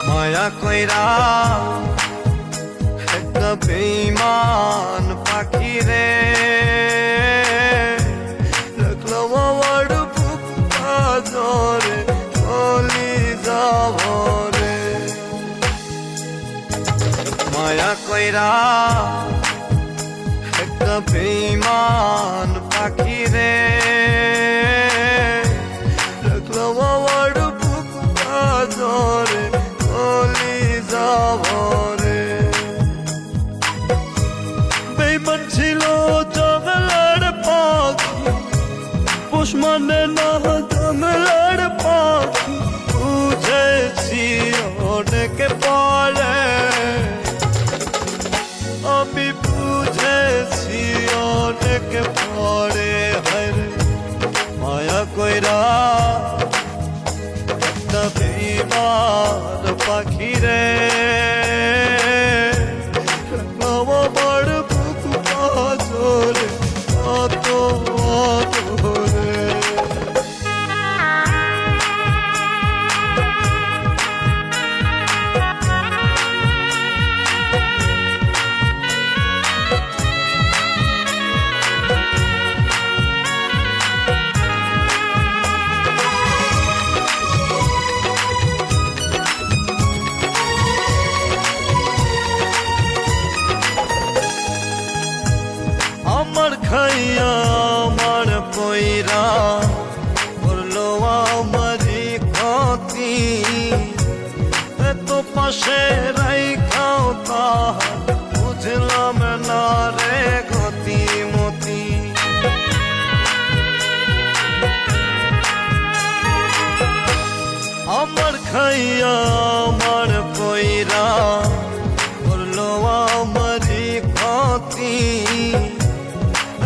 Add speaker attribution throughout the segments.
Speaker 1: মায়া কইরা একটা বেঈমান পাখি রে রাখলাম আমার বুকটা জরে কলি যাবরে মায়া কইরা একটা বেঈমান পাখি রে রাখলাম আমার বুকটা জরে কলি যাবরে বেঈমান ছিল জঙ্গলের পাখি পোষ মানে না জঙ্গলের পাখি বুঝেছি অনেক পরে আমি বুঝেছি অনেক পরে হরে মায়া কইরা একটা বেঈমান পাখি রে আমার বুক পাজরে কত আদরে আমার খাইয়া আমার পয়রা করলো আমারই ক্ষতি এত পাশে রাইখাও তাহার বুঝলাম না রে গতি মতি আমার খাইয়া আমার পয়রা করলো আমারই ক্ষতি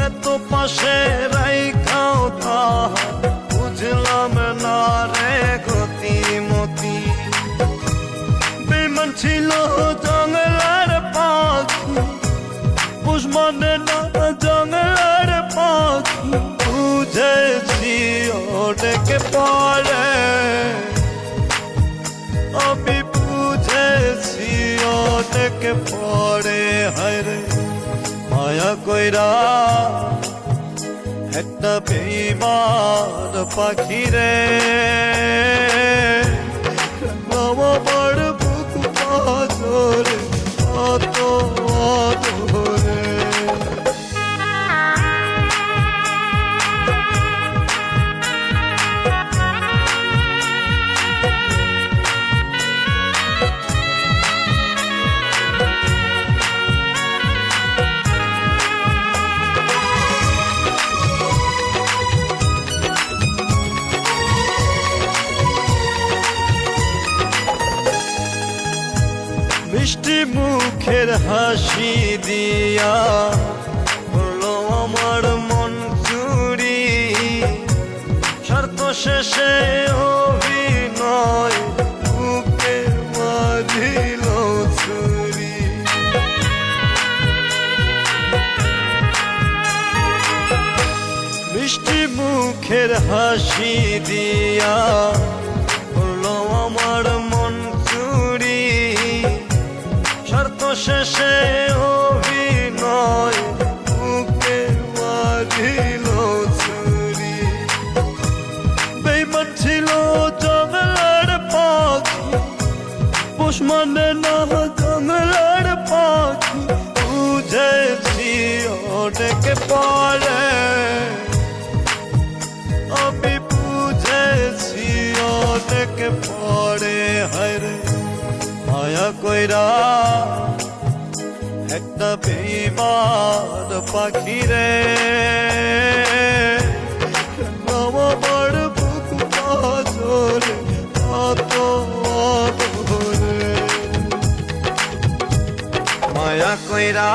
Speaker 1: এত পাশে রাইখাও তাহার বুঝলাম না রে গতি মতি বেঈমান ছিল জঙ্গলের পাখি পোষ মানে না জঙ্গলের পাখি বুঝেছি অনেক পরে আমি বুঝেছি অনেক পরে হরে মায়া কইরা একটা বেঈমান পাখি রে আমার বুক পাজরে কত আদরে মিষ্টি মুখের হাসি দিয়া করলো আমার মন চুরি শর্ত শেষে অভিনয় বুকে মারিল ছুরি মিষ্টি মুখের হাসি দিয়া করলো আমার মন চুরি শর্ত শেষে অভিনয় বুকে মারিল ছুরি বেঈমান ছিল জঙ্গলের পাখি পোষ মানে না জঙ্গলের পাখি বুঝেছি অনেক পরে আমি বুঝেছি অনেক পরে হরে মায়া কইরা একটা বেঈমান পাখি রে আমার বুক পাজরে কত আদরে মায়া কইরা